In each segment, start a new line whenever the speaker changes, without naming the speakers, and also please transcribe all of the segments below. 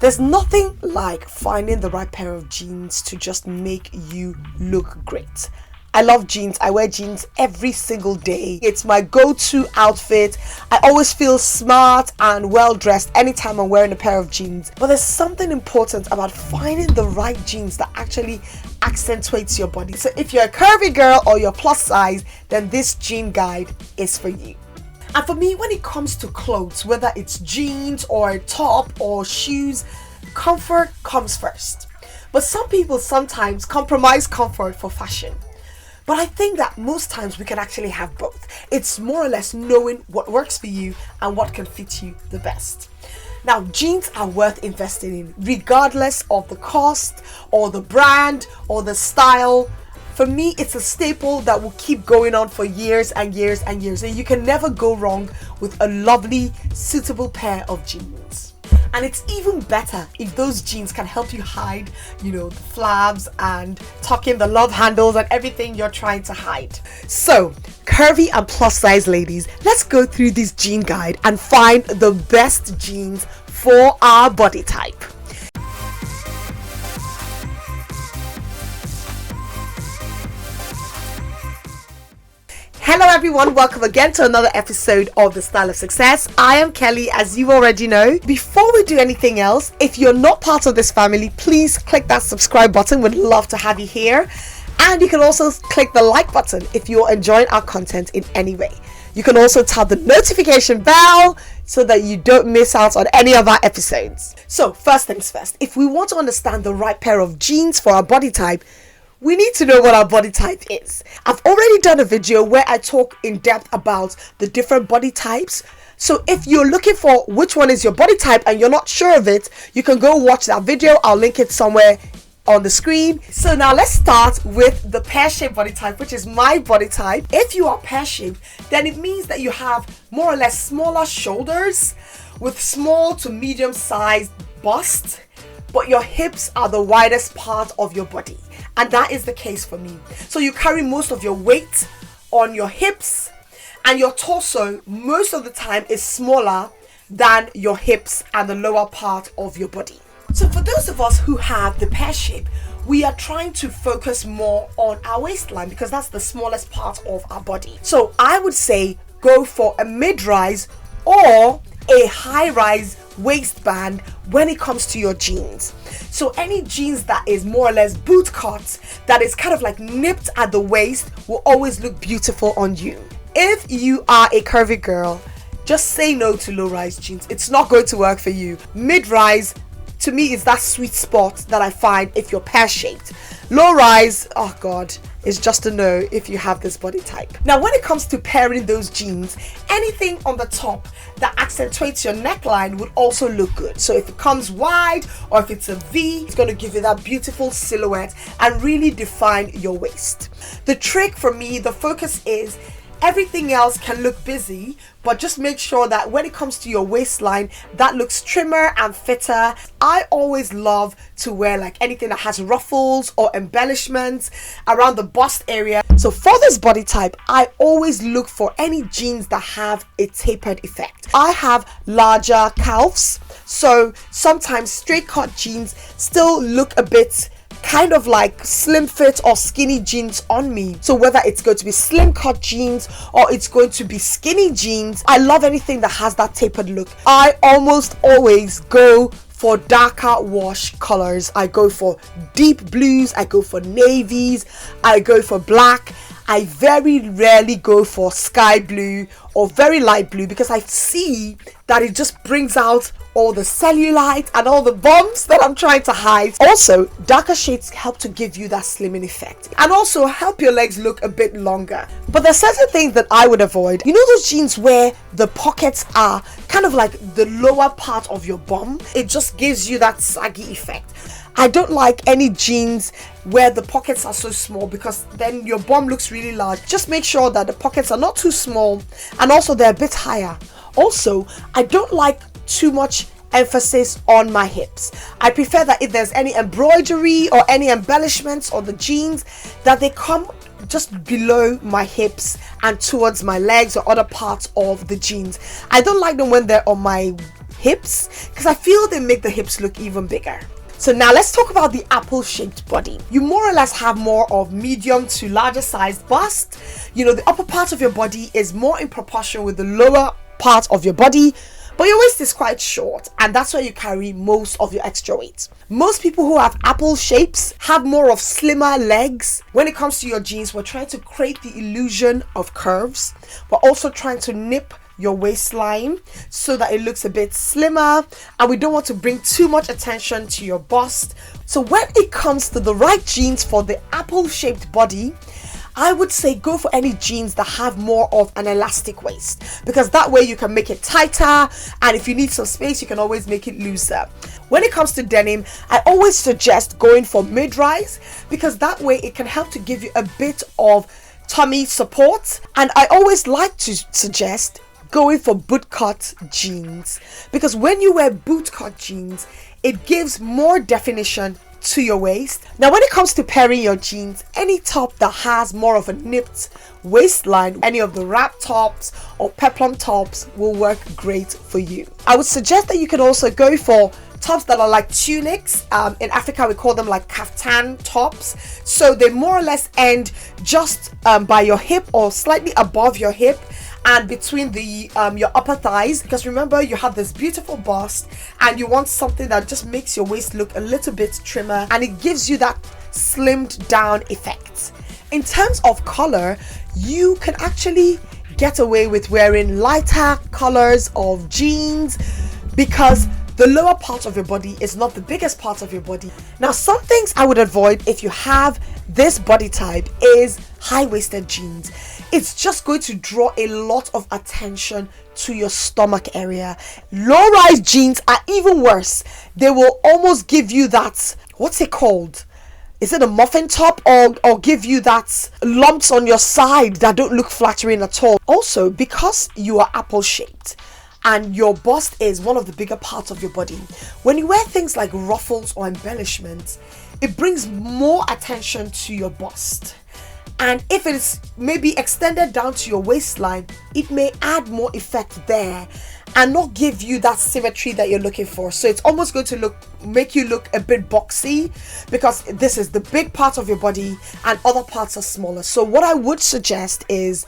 There's nothing like finding the right pair of jeans to just make you look great. I love jeans. I wear jeans every single day. It's my go-to outfit. I always feel smart and well dressed anytime I'm wearing a pair of jeans. But there's something important about finding the right jeans that actually accentuates your body. So if you're a curvy girl or you're plus size, then this jean guide is for you. And for me, when it comes to clothes, whether it's jeans or a top or shoes, comfort comes first. But some people sometimes compromise comfort for fashion. But I think that most times we can actually have both. It's more or less knowing what works for you and what can fit you the best. Now, jeans are worth investing in, regardless of the cost or the brand or the style. For me, it's a staple that will keep going on for years and years and years. And you can never go wrong with a lovely, suitable pair of jeans. And it's even better if those jeans can help you hide, the flabs and tuck in the love handles and everything you're trying to hide. So, curvy and plus size ladies, let's go through this jean guide and find the best jeans for our body type. Hello everyone, welcome again to another episode of The Style of Success. I am Kelly, as you already know. Before we do anything else, if you're not part of this family, please click that subscribe button. We'd love to have you here. And you can also click the like button if you're enjoying our content in any way. You can also tap the notification bell so that you don't miss out on any of our episodes. So first things first, if we want to understand the right pair of jeans for our body type, we need to know what our body type is. I've already done a video where I talk in depth about the different body types. So if you're looking for which one is your body type and you're not sure of it, you can go watch that video. I'll link it somewhere on the screen. So now let's start with the pear-shaped body type, which is my body type. If you are pear-shaped, then it means that you have more or less smaller shoulders with small to medium-sized bust, but your hips are the widest part of your body. And that is the case for me. So you carry most of your weight on your hips, and your torso most of the time is smaller than your hips and the lower part of your body. So for those of us who have the pear shape, we are trying to focus more on our waistline because that's the smallest part of our body. So I would say go for a mid-rise or a high-rise waistband when it comes to your jeans. So any jeans that is more or less boot cut, that is kind of like nipped at the waist, will always look beautiful on you. If you are a curvy girl, just say no to low-rise jeans. It's not going to work for you. Mid-rise, to me, is that sweet spot that I find if you're pear-shaped. Low-rise, oh God, is just a no if you have this body type. Now, when it comes to pairing those jeans, anything on the top that accentuates your neckline would also look good. So if it comes wide or if it's a V, it's going to give you that beautiful silhouette and really define your waist. The trick for me, the focus is everything else can look busy, but just make sure that when it comes to your waistline, that looks trimmer and fitter. I always love to wear like anything that has ruffles or embellishments around the bust area. So for this body type, I always look for any jeans that have a tapered effect. I have larger calves, so sometimes straight cut jeans still look a bit kind of like slim fit or skinny jeans on me. So whether it's going to be slim cut jeans or it's going to be skinny jeans, I love anything that has that tapered look. I almost always go for darker wash colors. I go for deep blues, I go for navies, I go for black. I very rarely go for sky blue or very light blue because I see that it just brings out all the cellulite and all the bumps that I'm trying to hide. Also, darker shades help to give you that slimming effect and also help your legs look a bit longer. But there's certain things that I would avoid. You know those jeans where the pockets are kind of like the lower part of your bum? It just gives you that saggy effect. I don't like any jeans where the pockets are so small because then your bum looks really large. Just make sure that the pockets are not too small and also they're a bit higher. Also, I don't like too much emphasis on my hips. I prefer that if there's any embroidery or any embellishments on the jeans, that they come just below my hips and towards my legs or other parts of the jeans. I don't like them when they're on my hips because I feel they make the hips look even bigger. So now let's talk about the apple-shaped body. You more or less have more of medium to larger sized bust. You know, the upper part of your body is more in proportion with the lower part of your body, but your waist is quite short, and that's where you carry most of your extra weight. Most people who have apple shapes have more of slimmer legs. When it comes to your jeans, we're trying to create the illusion of curves. We're also trying to nip your waistline so that it looks a bit slimmer, and we don't want to bring too much attention to your bust. So when it comes to the right jeans for the apple-shaped body, I would say go for any jeans that have more of an elastic waist, because that way you can make it tighter, and if you need some space you can always make it looser. When it comes to denim, I always suggest going for mid-rise, because that way it can help to give you a bit of tummy support. And I always like to suggest going for bootcut jeans, because when you wear bootcut jeans it gives more definition to your waist. Now when it comes to pairing your jeans, any top that has more of a nipped waistline, any of the wrap tops or peplum tops will work great for you. I would suggest that you can also go for tops that are like tunics. In Africa we call them like kaftan tops, so they more or less end just by your hip or slightly above your hip and between the your upper thighs, because remember you have this beautiful bust and you want something that just makes your waist look a little bit trimmer and it gives you that slimmed down effect. In terms of color, you can actually get away with wearing lighter colors of jeans because the lower part of your body is not the biggest part of your body. Now, some things I would avoid if you have this body type is high-waisted jeans. It's just going to draw a lot of attention to your stomach area. Low-rise jeans are even worse. They will almost give you that, what's it called? Is it a muffin top, or give you that lumps on your side that don't look flattering at all? Also, because you are apple-shaped and your bust is one of the bigger parts of your body, when you wear things like ruffles or embellishments, it brings more attention to your bust. And if it is maybe extended down to your waistline, it may add more effect there and not give you that symmetry that you're looking for. So it's almost going to make you look a bit boxy because this is the big part of your body and other parts are smaller. So what I would suggest is,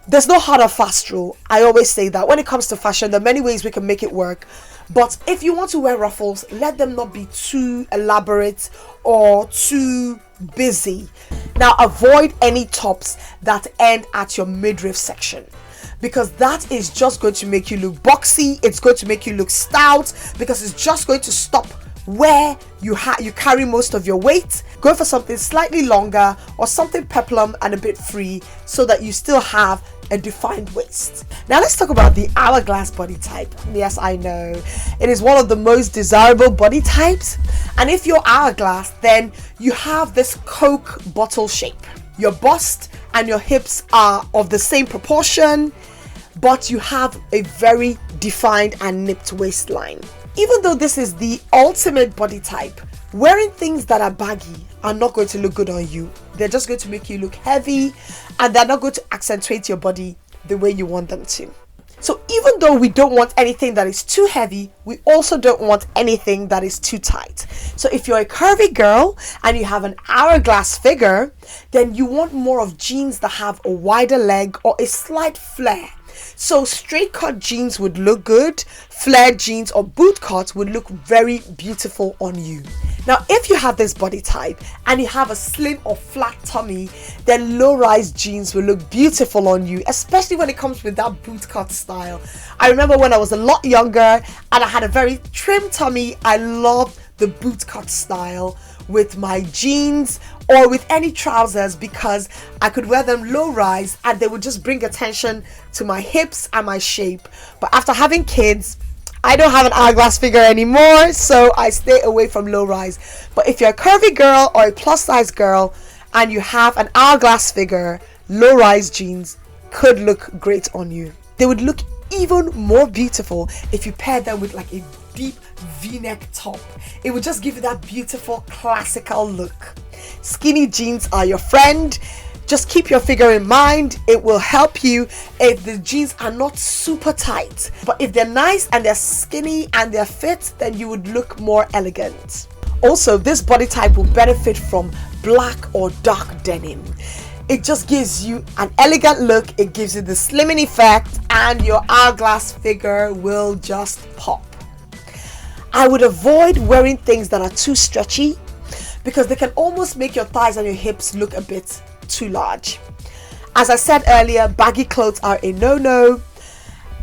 there's no hard or fast rule. I always say that when it comes to fashion, there are many ways we can make it work. But if you want to wear ruffles, let them not be too elaborate or too busy. Now, avoid any tops that end at your midriff section, because that is just going to make you look boxy. It's going to make you look stout because it's just going to stop where you carry most of your weight. Go for something slightly longer or something peplum and a bit free so that you still have a defined waist. Now let's talk about the hourglass body type. Yes, I know it is one of the most desirable body types, and if you're hourglass, then you have this Coke bottle shape. Your bust and your hips are of the same proportion, but you have a very defined and nipped waistline. Even though this is the ultimate body type, wearing things that are baggy are not going to look good on you. They're just going to make you look heavy and they're not going to accentuate your body the way you want them to. So even though we don't want anything that is too heavy, we also don't want anything that is too tight. So if you're a curvy girl and you have an hourglass figure, then you want more of jeans that have a wider leg or a slight flare. So straight cut jeans would look good, flared jeans or boot cut would look very beautiful on you. Now, if you have this body type and you have a slim or flat tummy, then low-rise jeans will look beautiful on you, especially when it comes with that boot cut style. I remember when I was a lot younger and I had a very trim tummy, I loved the boot cut style with my jeans or with any trousers because I could wear them low rise and they would just bring attention to my hips and my shape. But after having kids, I don't have an hourglass figure anymore, so I stay away from low rise. But if you're a curvy girl or a plus size girl and you have an hourglass figure, low rise jeans could look great on you. They would look even more beautiful if you pair them with like a deep v-neck top. It would just give you that beautiful classical look. Skinny jeans are your friend. Just keep your figure in mind. It will help you if the jeans are not super tight, but if they're nice and they're skinny and they're fit, then you would look more elegant. Also, this body type will benefit from black or dark denim. It just gives you an elegant look, it gives you the slimming effect, and your hourglass figure will just pop. I would avoid wearing things that are too stretchy because they can almost make your thighs and your hips look a bit too large. As I said earlier, baggy clothes are a no-no.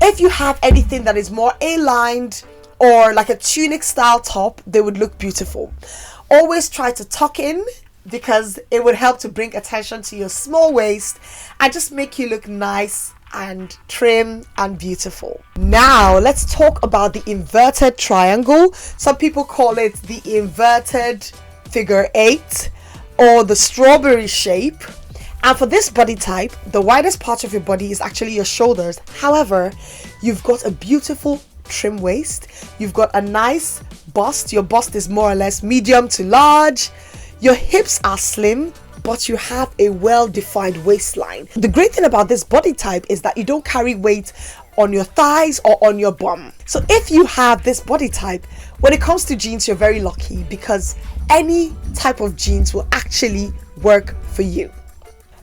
If you have anything that is more A-lined or like a tunic style top, they would look beautiful. Always try to tuck in because it would help to bring attention to your small waist and just make you look nice and trim and beautiful. Now let's talk about the inverted triangle. Some people call it the inverted figure 8 or the strawberry shape. And for this body type, the widest part of your body is actually your shoulders. However, you've got a beautiful trim waist, you've got a nice bust, your bust is more or less medium to large, your hips are slim, but you have a well-defined waistline. The great thing about this body type is that you don't carry weight on your thighs or on your bum. So if you have this body type, when it comes to jeans, you're very lucky because any type of jeans will actually work for you.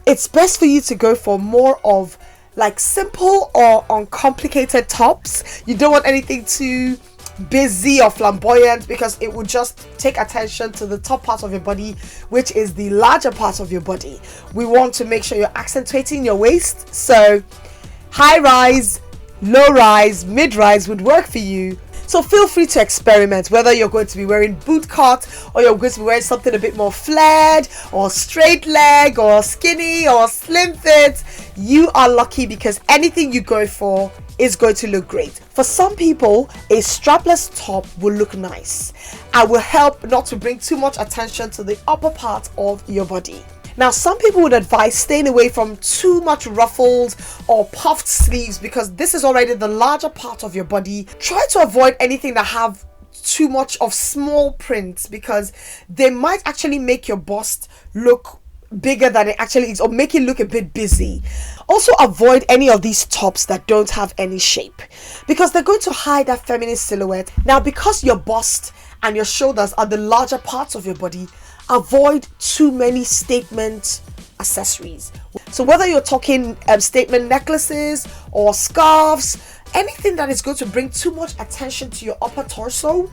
It's best for you to go for more of like simple or uncomplicated tops. You don't want anything too busy or flamboyant because it would just take attention to the top part of your body, which is the larger part of your body. We want to make sure you're accentuating your waist, so high rise, low rise, mid rise would work for you. So feel free to experiment, whether you're going to be wearing boot cut or you're going to be wearing something a bit more flared or straight leg or skinny or slim fit. You are lucky because anything you go for is going to look great. For some people, a strapless top will look nice and will help not to bring too much attention to the upper part of your body. Now, some people would advise staying away from too much ruffles or puffed sleeves because this is already the larger part of your body. Try to avoid anything that have too much of small prints because they might actually make your bust look bigger than it actually is or make it look a bit busy. Also, avoid any of these tops that don't have any shape because they're going to hide that feminine silhouette. Now, because your bust and your shoulders are the larger parts of your body, avoid too many statement accessories. So whether you're talking statement necklaces or scarves, anything that is going to bring too much attention to your upper torso,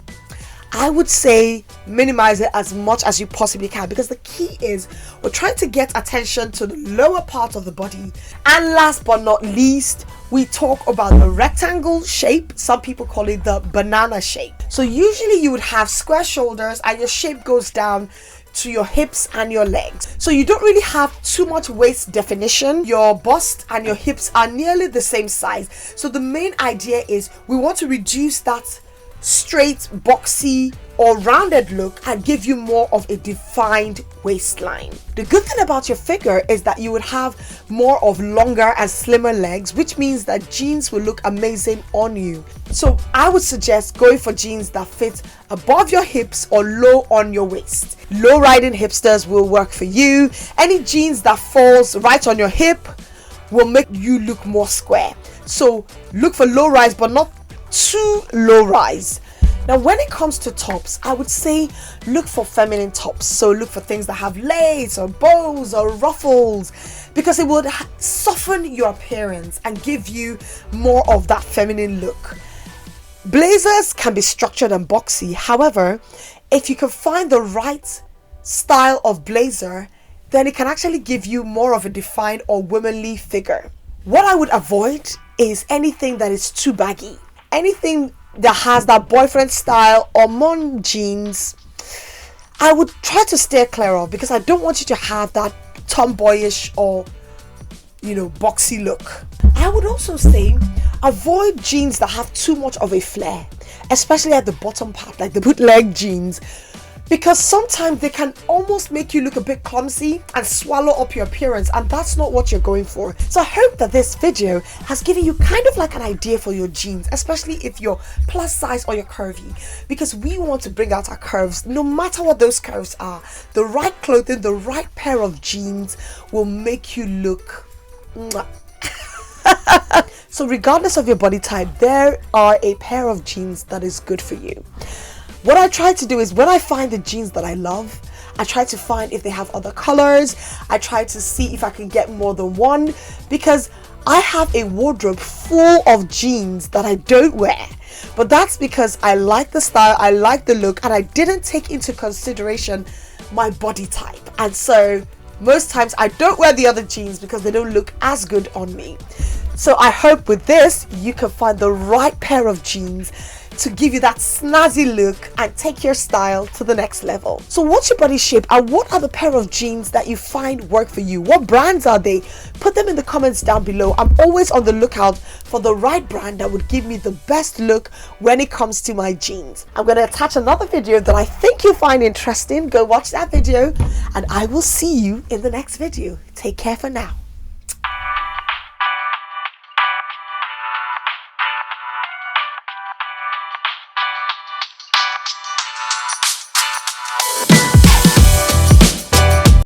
I would say minimize it as much as you possibly can because the key is we're trying to get attention to the lower part of the body. And last but not least, we talk about the rectangle shape. Some people call it the banana shape. So usually you would have square shoulders and your shape goes down to your hips and your legs. So you don't really have too much waist definition. Your bust and your hips are nearly the same size. So the main idea is we want to reduce that straight, boxy or rounded look and give you more of a defined waistline. The good thing about your figure is that you would have more of longer and slimmer legs, which means that jeans will look amazing on you. So I would suggest going for jeans that fit above your hips or low on your waist. Low riding hipsters will work for you. Any jeans that falls right on your hip will make you look more square. So look for low rise but not too low rise. Now, when it comes to tops, I would say look for feminine tops. So look for things that have lace or bows or ruffles because it would soften your appearance and give you more of that feminine look. Blazers can be structured and boxy. However, if you can find the right style of blazer, then it can actually give you more of a defined or womanly figure. What I would avoid is anything that is too baggy. Anything that has that boyfriend style or mom jeans, I would try to steer clear of because I don't want you to have that tomboyish or boxy look. I would also say avoid jeans that have too much of a flare, especially at the bottom part, like the bootleg jeans. because sometimes they can almost make you look a bit clumsy and swallow up your appearance, and that's not what you're going for. So I hope that this video has given you kind of like an idea for your jeans, especially if you're plus size or you're curvy, because we want to bring out our curves no matter what those curves are. The right clothing, the right pair of jeans will make you look mwah. So regardless of your body type, there are a pair of jeans that is good for you. What I try to do is, when I find the jeans that I love, I try to find if they have other colors. I try to see if I can get more than one, because I have a wardrobe full of jeans that I don't wear. But that's because I like the style, I like the look, and I didn't take into consideration my body type. And so most times I don't wear the other jeans because they don't look as good on me. So I hope with this you can find the right pair of jeans to give you that snazzy look and take your style to the next level. So what's your body shape, and what are the pair of jeans that you find work for you? What brands are they? Put them in the comments down below. I'm always on the lookout for the right brand that would give me the best look when it comes to my jeans. I'm going to attach another video that I think you'll find interesting. Go watch that video, and I will see you in the next video. Take care for now.